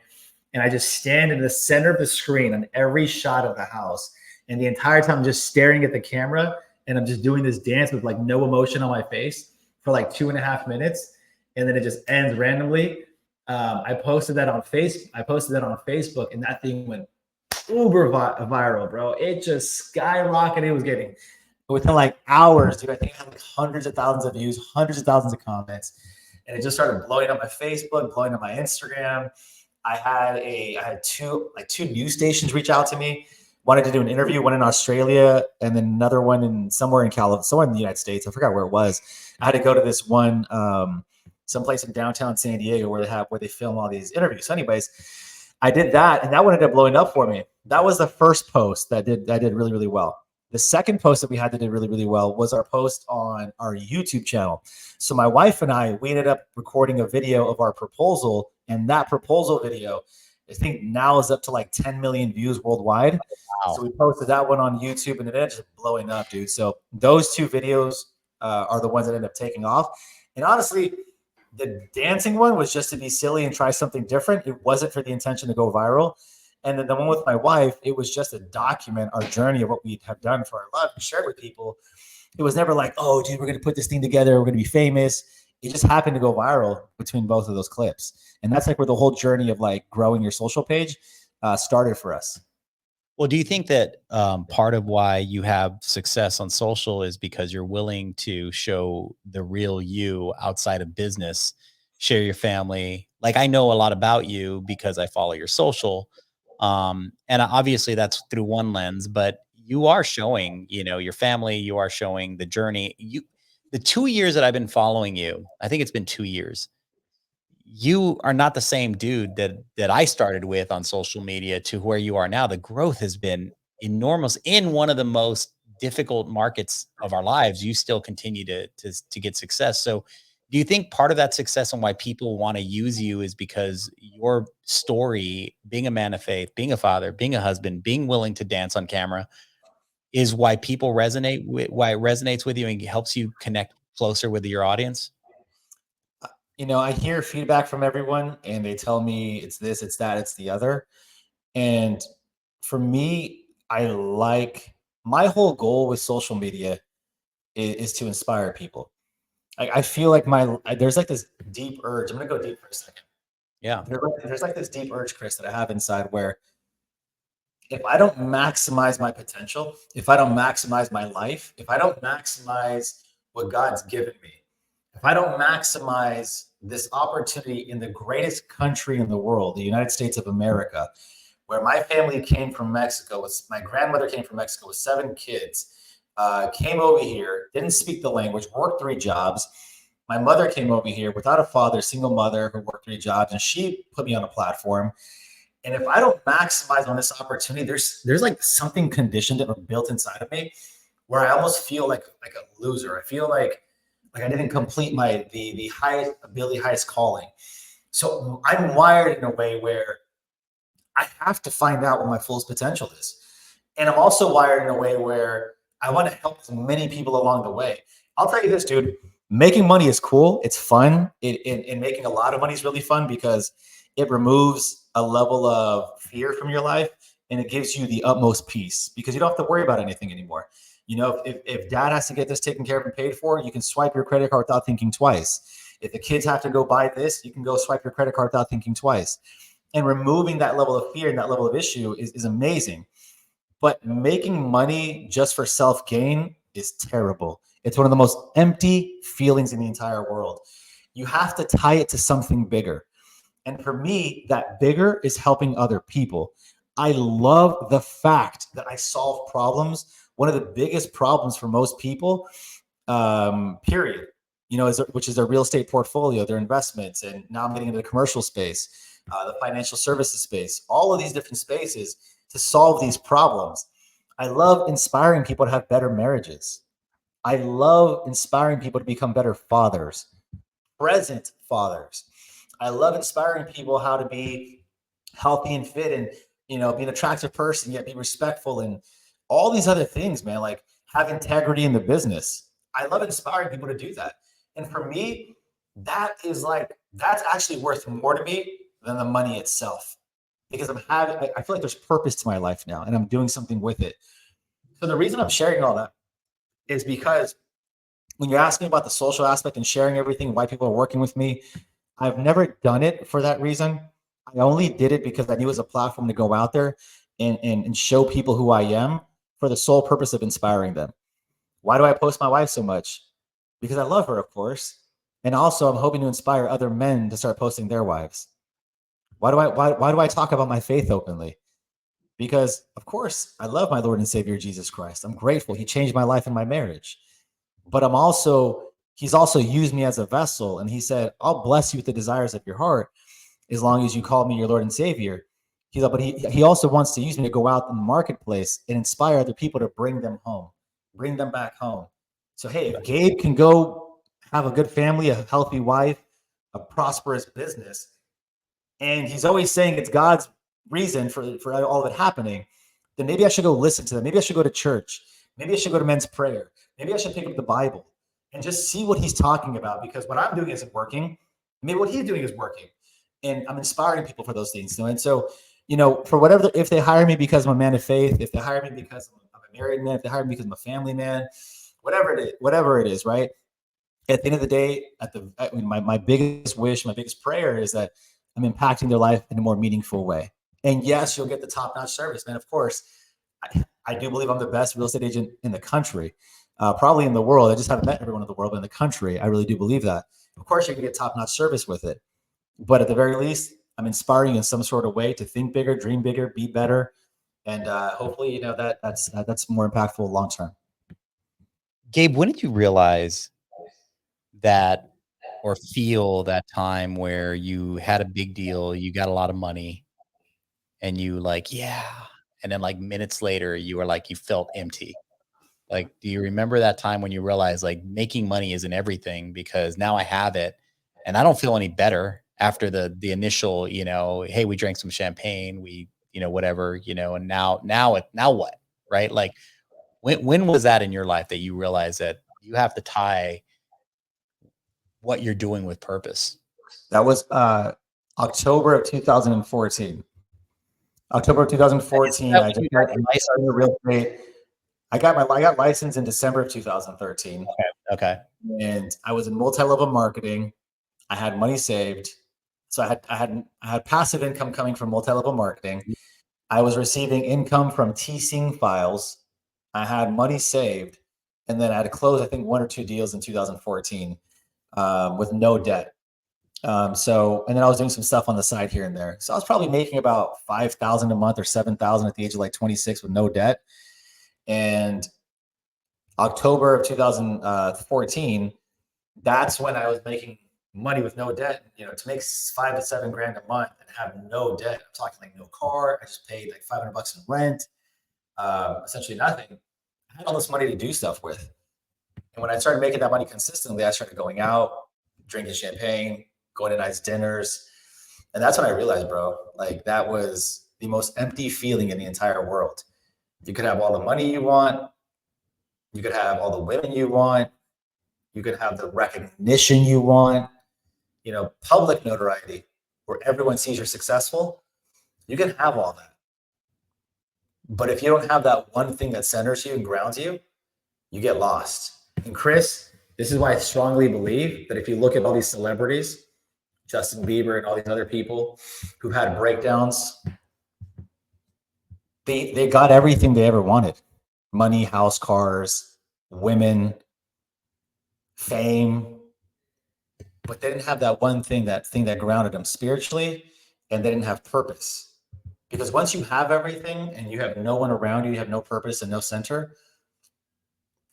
And I just stand in the center of the screen on every shot of the house. And the entire time I'm just staring at the camera, and I'm just doing this dance with like no emotion on my face for like 2.5 minutes. And then it just ends randomly. I posted that on Facebook, and that thing went uber viral, bro. It just skyrocketed. It was getting, within like hours, dude, I think it had like hundreds of thousands of views, hundreds of thousands of comments, and it just started blowing up my Facebook, blowing up my Instagram. I had two news stations reach out to me, wanted to do an interview, one in Australia and then another one somewhere in the United States. I forgot where it was. I had to go to this one, someplace in downtown San Diego where they film all these interviews. So anyways, I did that, and that one ended up blowing up for me. That was the first post that did really, really well. The second post that we had that did really, really well was our post on our YouTube channel. So my wife and we ended up recording a video of our proposal, and that proposal video, I think now is up to like 10 million views worldwide. Wow. So we posted that one on YouTube, and it ended up blowing up, dude. So those two videos are the ones that ended up taking off. And honestly, the dancing one was just to be silly and try something different. It wasn't for the intention to go viral. And then the one with my wife, it was just to document our journey of what we have done for our love and share with people. It was never like, oh, dude, we're going to put this thing together. We're going to be famous. It just happened to go viral between both of those clips. And that's like where the whole journey of like growing your social page started for us. Well, do you think that part of why you have success on social is because you're willing to show the real you outside of business, share your family. Like I know a lot about you because I follow your social. And obviously that's through one lens, but you are showing, you know, your family, you are showing the journey. The 2 years that I've been following you, I think it's been 2 years, you are not the same dude that I started with on social media to where you are now. The growth has been enormous in one of the most difficult markets of our lives. You still continue to get success. So, do you think part of that success and why people want to use you is because your story, being a man of faith, being a father, being a husband, being willing to dance on camera, is why people resonate with why it resonates with you and helps you connect closer with your audience? You know, I hear feedback from everyone and they tell me it's this, it's that, it's the other. And for me, I like my whole goal with social media is to inspire people. I feel like there's like this deep urge. I'm gonna go deep for a second. Yeah. There's like this deep urge, Chris, that I have inside where if I don't maximize my potential, if I don't maximize my life, if I don't maximize what God's given me, if I don't maximize this opportunity in the greatest country in the world, the United States of America, where my family came from Mexico, my grandmother came from Mexico with 7 kids, came over here, didn't speak the language, worked 3 jobs. My mother came over here without a father, single mother who worked 3 jobs, and she put me on a platform. And if I don't maximize on this opportunity, there's like something conditioned or built inside of me where I almost feel like a loser. I feel like I didn't complete the highest ability, highest calling. So I'm wired in a way where I have to find out what my fullest potential is. And I'm also wired in a way where I want to help as many people along the way. I'll tell you this, dude, making money is cool. It's fun. And making a lot of money is really fun because it removes a level of fear from your life and it gives you the utmost peace because you don't have to worry about anything anymore. You know, if dad has to get this taken care of and paid for, you can swipe your credit card without thinking twice. If the kids have to go buy this, you can go swipe your credit card without thinking twice. And removing that level of fear and that level of issue is amazing. But making money just for self gain is terrible. It's one of the most empty feelings in the entire world. You have to tie it to something bigger. And for me, that bigger is helping other people. I love the fact that I solve problems. One of the biggest problems for most people, period, you know, which is their real estate portfolio, their investments. And now I'm getting into the commercial space, the financial services space, all of these different spaces to solve these problems. I love inspiring people to have better marriages. I love inspiring people to become better fathers, present fathers. I love inspiring people how to be healthy and fit and, you know, be an attractive person, yet be respectful and all these other things, man, like have integrity in the business. I love inspiring people to do that. And for me, that's actually worth more to me than the money itself because I feel like there's purpose to my life now and I'm doing something with it. So the reason I'm sharing all that is because when you're asking about the social aspect and sharing everything, why people are working with me, I've never done it for that reason. I only did it because I knew it was a platform to go out there and show people who I am for the sole purpose of inspiring them. Why do I post my wife so much? Because I love her, of course. And also I'm hoping to inspire other men to start posting their wives. Why do I talk about my faith openly? Because of course I love my Lord and Savior Jesus Christ. I'm grateful. He changed my life and my marriage. But he's also used me as a vessel. And he said, I'll bless you with the desires of your heart as long as you call me your Lord and Savior. He's like, but he also wants to use me to go out in the marketplace and inspire other people to bring them home, bring them back home. So, hey, if Gabe can go have a good family, a healthy wife, a prosperous business, and he's always saying it's God's reason for all of it happening, then maybe I should go listen to them. Maybe I should go to church. Maybe I should go to men's prayer. Maybe I should pick up the Bible and just see what he's talking about because what I'm doing isn't working. Maybe what he's doing is working. And I'm inspiring people for those things. And so, you know, for whatever, if they hire me because I'm a man of faith, if they hire me because I'm a married man, if they hire me because I'm a family man, whatever it is, right? At the end of the day, my biggest wish, my biggest prayer is that I'm impacting their life in a more meaningful way. And yes, you'll get the top-notch service, man. Of course, I do believe I'm the best real estate agent in the country, probably in the world. I just haven't met everyone in the world, but in the country, I really do believe that. Of course, you can get top-notch service with it, but at the very least, I'm inspiring you in some sort of way to think bigger, dream bigger, be better, and hopefully, that's more impactful long term. Gabe, when did you realize that or feel that time where you had a big deal, you got a lot of money, and you like, yeah, and then like minutes later, you were like, you felt empty? Like, do you remember that time when you realized like making money isn't everything because now I have it and I don't feel any better after the initial, hey, we drank some champagne, we, whatever, and now what? Right? Like when was that in your life that you realized that you have to tie what you're doing with purpose? That was October of 2014. October of 2014, I just got into real estate. I got licensed in December of 2013. Okay. And I was in multi-level marketing. I had money saved. So I had passive income coming from multi-level marketing. I was receiving income from teasing files. I had money saved. And then I had to close, I think, 1 or 2 deals in 2014 with no debt. And then I was doing some stuff on the side here and there. So I was probably making about $5,000 a month or $7,000 at the age of like 26 with no debt. And October of 2014, that's when I was making money with no debt. To make $5 to $7 grand a month and have no debt. I'm talking like no car. I just paid like $500 in rent, essentially nothing. I had all this money to do stuff with. And when I started making that money consistently, I started going out, drinking champagne, going to nice dinners. And that's when I realized, bro, like that was the most empty feeling in the entire world. You could have all the money you want. You could have all the women you want. You could have the recognition you want, public notoriety where everyone sees you're successful. You can have all that. But if you don't have that one thing that centers you and grounds you, you get lost. And Chris, this is why I strongly believe that if you look at all these celebrities, Justin Bieber and all these other people who've had breakdowns, they got everything they ever wanted. Money, house, cars, women, fame, but they didn't have that one thing, that grounded them spiritually, and they didn't have purpose. Because once you have everything and you have no one around you, you have no purpose and no center,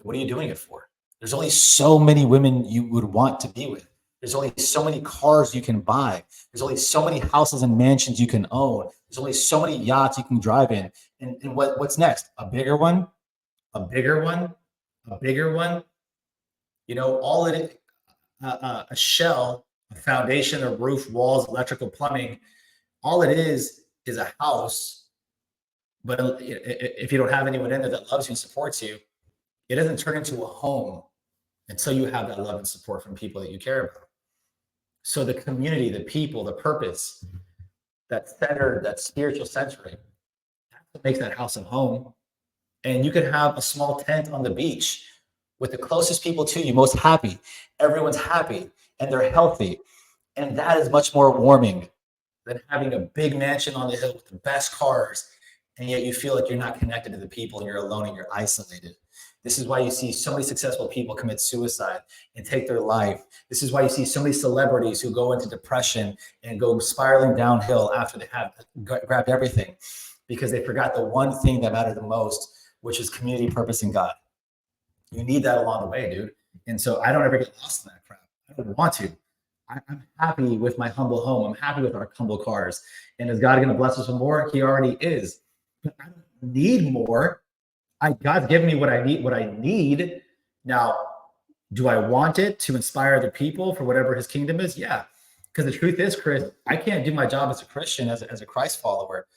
what are you doing it for? There's only so many women you would want to be with. There's only so many cars you can buy. There's only so many houses and mansions you can own. There's only so many yachts you can drive in. And what's next? A bigger one? A bigger one? A bigger one? All it is, a shell, a foundation, a roof, walls, electrical, plumbing. All it is a house. But if you don't have anyone in there that loves you and supports you, it doesn't turn into a home until you have that love and support from people that you care about. So the community, the people, the purpose, that center, that spiritual centering, that's what makes that house a home. And you can have a small tent on the beach with the closest people to you, most happy. Everyone's happy and they're healthy. And that is much more warming than having a big mansion on the hill with the best cars. And yet you feel like you're not connected to the people and you're alone and you're isolated. This is why you see so many successful people commit suicide and take their life. This is why you see so many celebrities who go into depression and go spiraling downhill after they have grabbed everything, because they forgot the one thing that mattered the most, which is community, purpose, and God. You need that along the way, dude. And so I don't ever get lost in that crap. I don't want to. I'm happy with my humble home. I'm happy with our humble cars. And is God going to bless us with more? He already is. But I don't need more. God's given me what I need. Now, do I want it to inspire other people for whatever his kingdom is? Yeah. Because the truth is, Chris, I can't do my job as a Christian, as a Christ follower,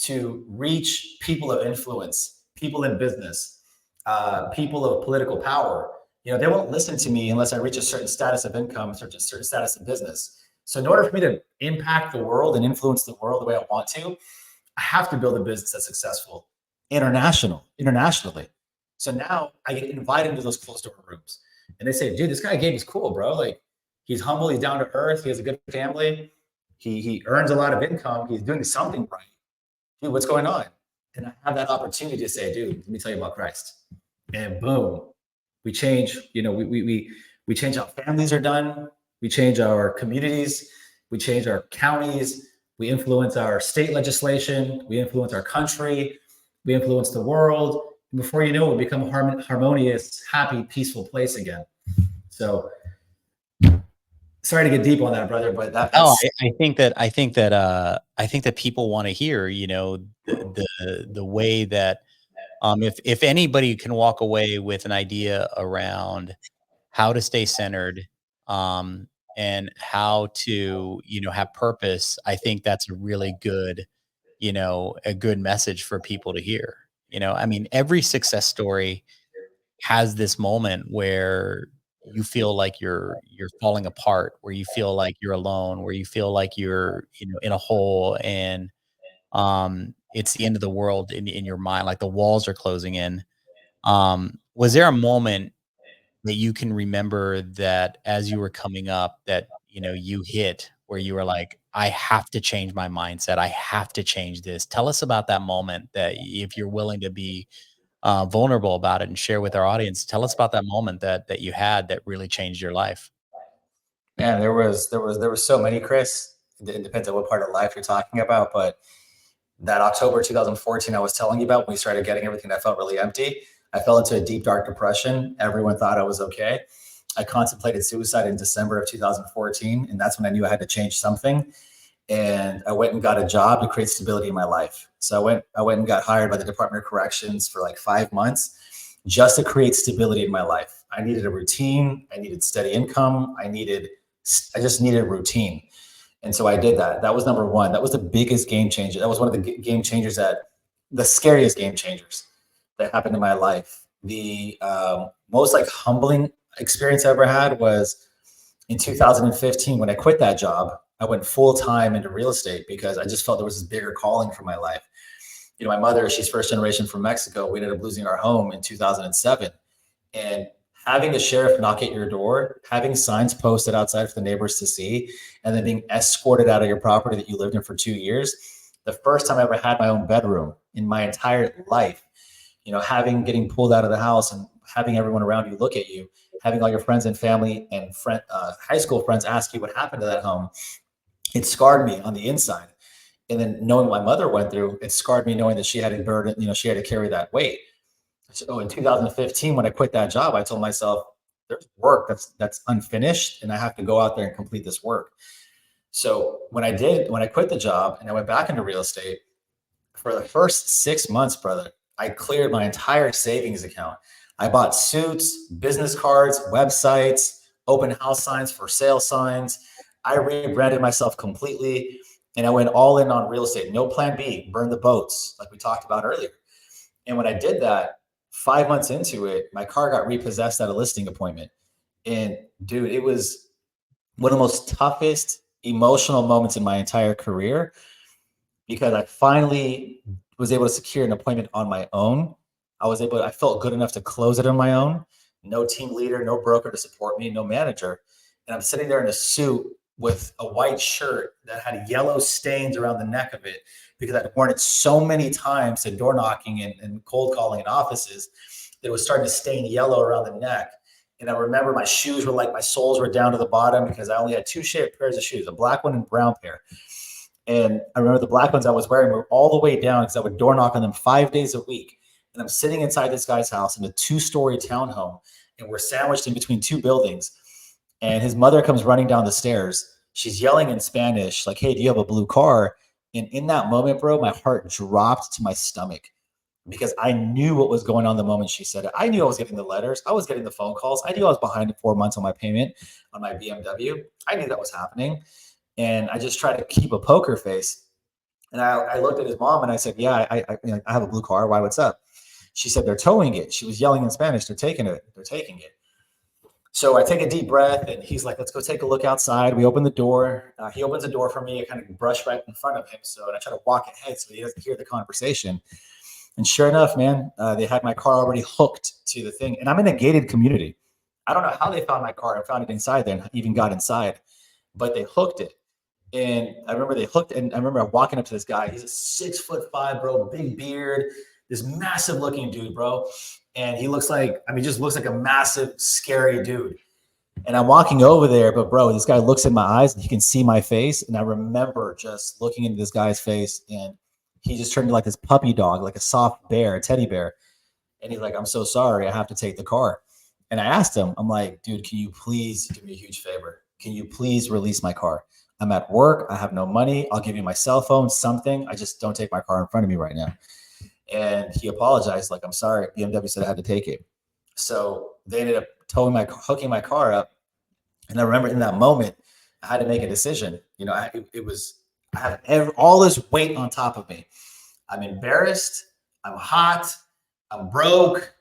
to reach people of influence, people in business, people of political power. They won't listen to me unless I reach a certain status of income, a certain status of business. So in order for me to impact the world and influence the world the way I want to, I have to build a business that's successful internationally. So now I get invited into those closed door rooms and they say, dude, this guy Gabe is cool, bro. Like, he's humble, he's down to earth, he has a good family, he earns a lot of income, he's doing something right. Dude, what's going on? And I have that opportunity to say, dude, let me tell you about Christ. And boom, we change, we change how families are done. We change our communities. We change our counties. We influence our state legislation. We influence our country. We influence the world. And before you know it, we become a harmonious, happy, peaceful place again. So sorry to get deep on that, brother, but No, that's I think that people want to hear, you know, the way that if anybody can walk away with an idea around how to stay centered, and how to, you know, have purpose, I think that's a really good, you know, a good message for people to hear. You know, I mean, every success story has this moment where you feel like you're falling apart, where you feel like you're alone, where you feel like you're, you know, in a hole, and it's the end of the world in your mind, like the walls are closing in. Was there a moment that you can remember that as you were coming up that, you know, you hit where you were like, I have to change my mindset. I have to change this. Tell us about that moment, that if you're willing to be vulnerable about it and share with our audience. Tell us about that moment that you had that really changed your life. man, there was so many, Chris. It depends on what part of life you're talking about, but that October 2014 I was telling you about, when we started getting everything that felt really empty, I fell into a deep, dark depression. Everyone thought I was okay. I contemplated suicide in December of 2014, and that's when I knew I had to change something. And I went and got a job to create stability in my life. So I went and got hired by the Department of Corrections for like 5 months just to create stability in my life. I needed a routine. I needed steady income. I just needed a routine. And so I did that. That was number one. That was the biggest game changer. That was one of the game changers the scariest game changers that happened in my life. The most like humbling experience I ever had was in 2015 when I quit that job. I went full time into real estate because I just felt there was this bigger calling for my life. You know, my mother, she's first generation from Mexico. We ended up losing our home in 2007. And having the sheriff knock at your door, having signs posted outside for the neighbors to see, and then being escorted out of your property that you lived in for 2 years. The first time I ever had my own bedroom in my entire life, you know, getting pulled out of the house and having everyone around you look at you, having all your friends and family and high school friends ask you what happened to that home, it scarred me on the inside. And then knowing what my mother went through, it scarred me knowing that she had a burden, you know, she had to carry that weight. So in 2015, when I quit that job, I told myself, there's work that's unfinished, and I have to go out there and complete this work. So when I quit the job and I went back into real estate, for the first 6 months, brother, I cleared my entire savings account. I bought suits, business cards, websites, open house signs, for sale signs. I rebranded myself completely, and I went all in on real estate. No plan B, burn the boats, like we talked about earlier. And when I did that, 5 months into it, my car got repossessed at a listing appointment. And dude, it was one of the most toughest emotional moments in my entire career, because I finally was able to secure an appointment on my own. I felt good enough to close it on my own. No team leader, no broker to support me, no manager. And I'm sitting there in a suit with a white shirt that had yellow stains around the neck of it, because I'd worn it so many times to door knocking and cold calling in offices that it was starting to stain yellow around the neck. And I remember my shoes were like, my soles were down to the bottom, because I only had two pairs of shoes, a black one and brown pair. And I remember the black ones I was wearing were all the way down, because I would door knock on them 5 days a week. And I'm sitting inside this guy's house in a 2-story townhome, and we're sandwiched in between two buildings. And his mother comes running down the stairs. She's yelling in Spanish, like, hey, do you have a blue car? And in that moment, bro, my heart dropped to my stomach, because I knew what was going on the moment she said it. I knew I was getting the letters. I was getting the phone calls. I knew I was behind 4 months on my payment on my BMW. I knew that was happening. And I just tried to keep a poker face. And I looked at his mom and I said, yeah, I have a blue car. Why, what's up? She said, they're towing it. She was yelling in Spanish. They're taking it. They're taking it. So I take a deep breath, and he's like, let's go take a look outside. We open the door. He opens the door for me. I kind of brush right in front of him. And I try to walk ahead so he doesn't hear the conversation. And sure enough, man, they had my car already hooked to the thing. And I'm in a gated community. I don't know how they found my car and found it inside there and even got inside, but they hooked it. And I remember they hooked, and I remember walking up to this guy. He's a 6'5", bro, big beard, this massive looking dude, bro. And he looks like, just looks like a massive, scary dude. And I'm walking over there, but bro, this guy looks in my eyes and he can see my face. And I remember just looking into this guy's face, and he just turned me like this puppy dog, like a soft bear, a teddy bear. And he's like, I'm so sorry, I have to take the car. And I asked him, I'm like, dude, can you please do me a huge favor? Can you please release my car? I'm at work. I have no money. I'll give you my cell phone, something. I just don't take my car in front of me right now. And he apologized, like, I'm sorry. BMW said I had to take it. So they ended up hooking my car up. And I remember in that moment, I had to make a decision. You know, I had all this weight on top of me. I'm embarrassed. I'm hot. I'm broke.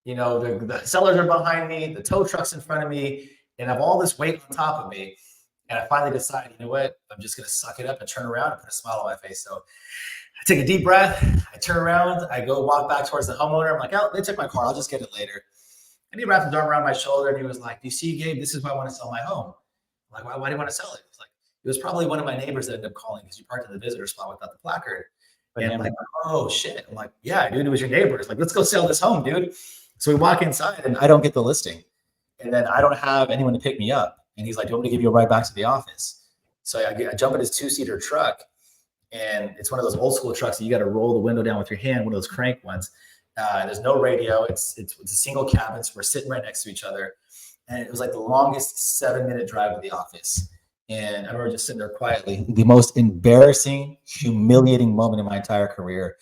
You know, the sellers are behind me. The tow truck's in front of me. And I have all this weight on top of me. And I finally decided, you know what? I'm just going to suck it up and turn around and put a smile on my face. So I take a deep breath. I turn around. I go walk back towards the homeowner. I'm like, oh, they took my car. I'll just get it later. And he wrapped his arm around my shoulder and he was like, you see, Gabe, this is why I want to sell my home. I'm like, why do you want to sell it? He's like, it was probably one of my neighbors that ended up calling because you parked in the visitor spot without the placard. And I'm like, oh shit. I'm like, yeah, dude, it was your neighbor. It's like, let's go sell this home, dude. So we walk inside and I don't get the listing. And then I don't have anyone to pick me up. And he's like, do you want me to give you a ride back to the office? So I jump in his 2-seater truck. And it's one of those old school trucks that you got to roll the window down with your hand, one of those crank ones. There's no radio. It's a single cabin. So we're sitting right next to each other. And it was like the longest 7-minute drive to the office. And I remember just sitting there quietly. The most embarrassing, humiliating moment in my entire career.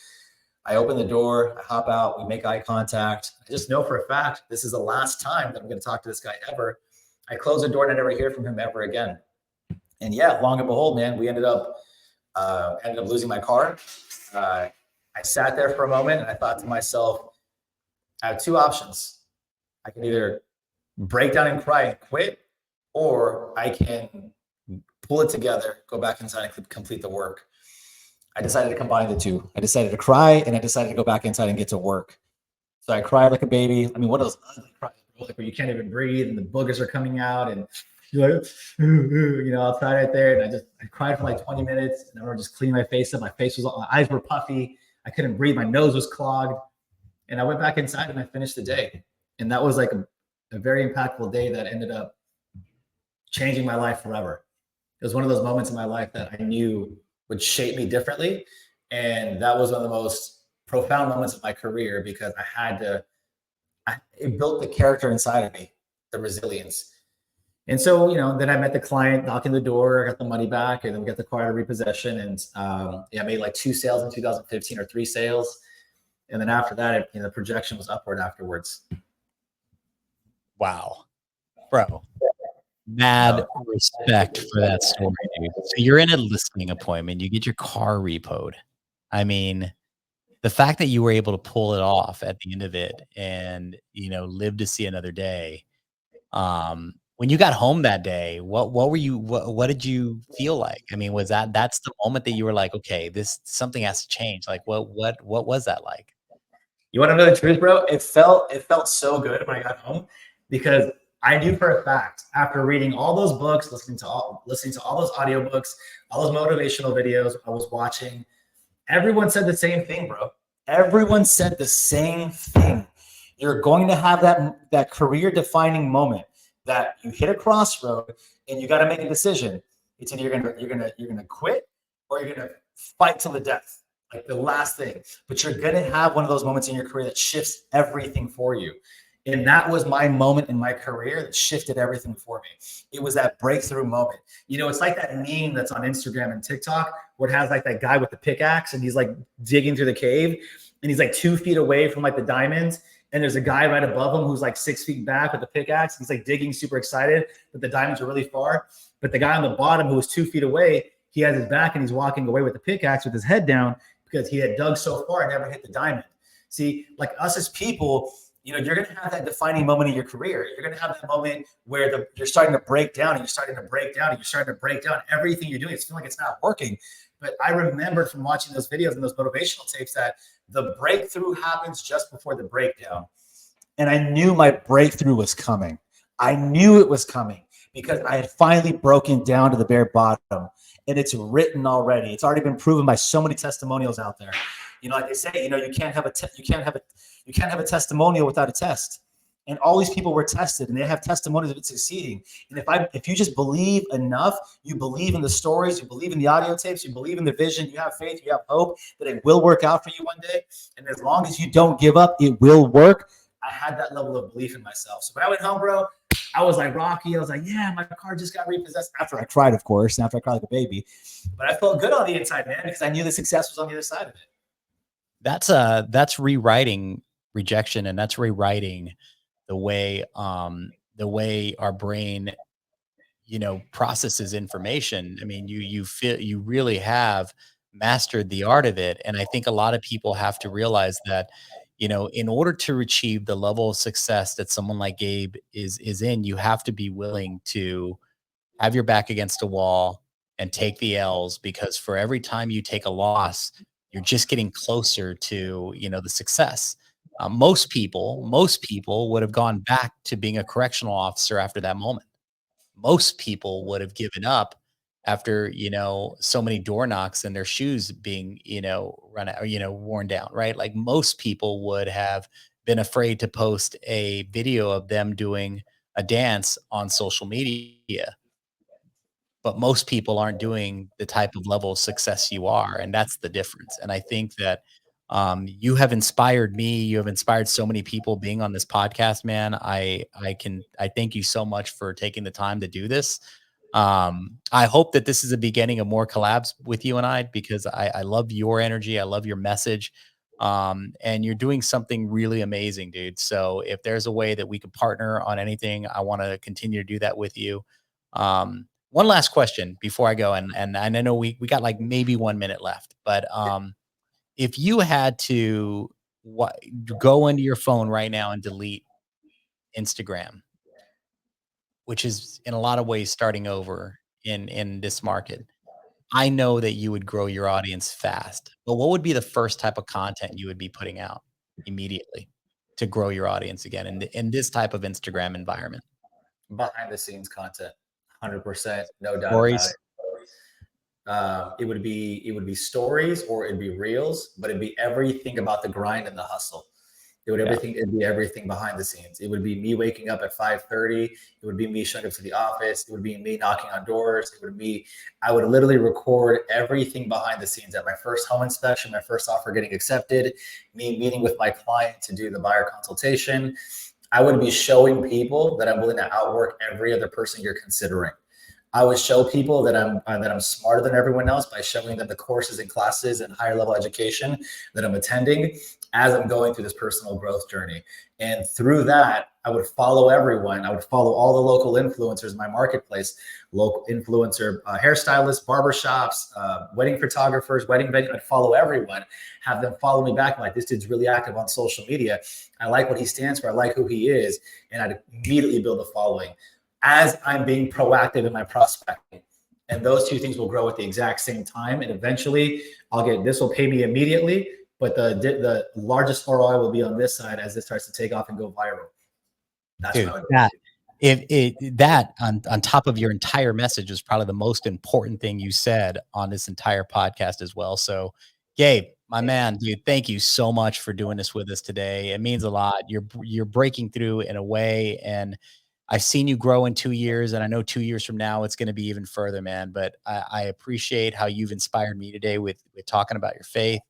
I open the door, I hop out, we make eye contact. I just know for a fact this is the last time that I'm going to talk to this guy ever. I close the door and I never hear from him ever again. And yeah, long and behold, man, we ended up losing my car. I sat there for a moment and I thought to myself, I have two options. I can either break down and cry and quit, or I can pull it together, go back inside and complete the work. I decided to combine the two. I decided to cry and I decided to go back inside and get to work. So I cried like a baby. I mean, what those ugly cries, like where you can't even breathe and the boogers are coming out and you're like, you know, outside right there. And I cried for like 20 minutes and I remember just cleaning my face up. My eyes were puffy. I couldn't breathe. My nose was clogged. And I went back inside and I finished the day. And that was like a very impactful day that ended up changing my life forever. It was one of those moments in my life that I knew would shape me differently. And that was one of the most profound moments of my career because it built the character inside of me, the resilience. And so, you know, then I met the client, knocking the door, got the money back, and then we got the car to repossession. And I made like 2 sales in 2015 or 3 sales. And then after that, the projection was upward afterwards. Wow, bro. Mad respect for that story, dude. So you're in a listing appointment, you get your car repoed. I mean, the fact that you were able to pull it off at the end of it and, you know, live to see another day. When you got home that day, what did you feel like? I mean, that's the moment that you were like, okay, something has to change. Like what was that like? You want to know the truth, bro? It felt so good when I got home because I knew for a fact after reading all those books, listening to all those audiobooks, all those motivational videos I was watching, everyone said the same thing, bro. Everyone said the same thing. You're going to have that career defining moment that you hit a crossroad and you got to make a decision. It's either you're gonna quit or you're gonna fight till the death, like the last thing. But you're gonna have one of those moments in your career that shifts everything for you. And that was my moment in my career that shifted everything for me. It was that breakthrough moment. You know, it's like that meme that's on Instagram and TikTok where it has like that guy with the pickaxe and he's like digging through the cave and he's like 2 feet away from like the diamonds. And there's a guy right above him who's like 6 feet back with the pickaxe. He's like digging, super excited, but the diamonds are really far. But the guy on the bottom who was 2 feet away, he has his back and he's walking away with the pickaxe with his head down because he had dug so far and never hit the diamond. See, like us as people, you know, you're going to have that defining moment in your career. You're going to have that moment where you're starting to break down and you're starting to break down and you're starting to break down everything you're doing. It's feeling like it's not working. But I remembered from watching those videos and those motivational tapes that the breakthrough happens just before the breakdown. And I knew my breakthrough was coming. I knew it was coming because I had finally broken down to the bare bottom. And it's written already. It's already been proven by so many testimonials out there. You know, like they say, you know, you can't have a testimonial without a test. And all these people were tested and they have testimonies of it succeeding. And if you just believe enough, you believe in the stories, you believe in the audio tapes, you believe in the vision, you have faith, you have hope that it will work out for you one day. And as long as you don't give up, it will work. I had that level of belief in myself. So when I went home, bro, I was like Rocky. I was like, yeah, my car just got repossessed. After I cried, of course, and after I cried like a baby. But I felt good on the inside, man, because I knew the success was on the other side of it. That's rewriting rejection, and that's rewriting the way our brain, processes information. I mean, you feel you really have mastered the art of it. And I think a lot of people have to realize that, in order to achieve the level of success that someone like Gabe is in, you have to be willing to have your back against a wall and take the L's, because for every time you take a loss, you're just getting closer to, the success. Most people would have gone back to being a correctional officer after that moment. Most people would have given up after, so many door knocks and their shoes being, run out, or, worn down, right? Like most people would have been afraid to post a video of them doing a dance on social media. But most people aren't doing the type of level of success you are, and that's the difference. And I think that you have inspired me. You have inspired so many people being on this podcast, man. I thank you so much for taking the time to do this. I hope that this is the beginning of more collabs with you and I, because I love your energy. I love your message. And you're doing something really amazing, dude. So if there's a way that we could partner on anything, I want to continue to do that with you. One last question before I go, and I know we got like maybe 1 minute left, but if you had to go into your phone right now and delete Instagram, which is in a lot of ways starting over in this market, I know that you would grow your audience fast. But what would be the first type of content you would be putting out immediately to grow your audience again in this type of Instagram environment? Behind the scenes content, 100%, no doubt about Stories? it. It would be stories, or it'd be reels, but it'd be everything about the grind and the hustle. Yeah. It'd be everything behind the scenes. It would be me waking up at 5:30. It would be me showing up to the office. It would be me knocking on doors. I would literally record everything behind the scenes, at my first home inspection, my first offer getting accepted, me meeting with my client to do the buyer consultation. I would be showing people that I'm willing to outwork every other person you're considering. I would show people that I'm smarter than everyone else by showing them the courses and classes and higher level education that I'm attending as I'm going through this personal growth journey. And through that, I would follow everyone. I would follow all the local influencers in my marketplace, local influencer hairstylists, barbershops, wedding photographers, wedding venue. I'd follow everyone, have them follow me back. I'm like, this dude's really active on social media. I like what he stands for. I like who he is. And I'd immediately build a following as I'm being proactive in my prospecting. And those two things will grow at the exact same time. And eventually this will pay me immediately, but the largest ROI will be on this side as it starts to take off and go viral. That's Dude, what I would do. that on top of your entire message is probably the most important thing you said on this entire podcast as well. So Gabe, my man, dude, thank you so much for doing this with us today. It means a lot. You're breaking through in a way, and I've seen you grow in 2 years, and I know 2 years from now it's going to be even further, man. But I appreciate how you've inspired me today with talking about your faith,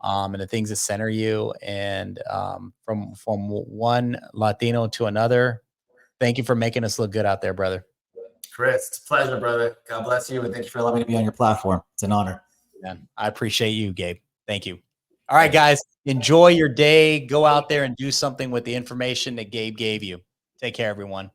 and the things that center you, and from one Latino to another. Thank you for making us look good out there, brother. Chris, it's a pleasure, brother. God bless you, and thank you for allowing me to be on your platform. It's an honor. Man, I appreciate you, Gabe. Thank you. All right, guys, enjoy your day. Go out there and do something with the information that Gabe gave you. Take care, everyone.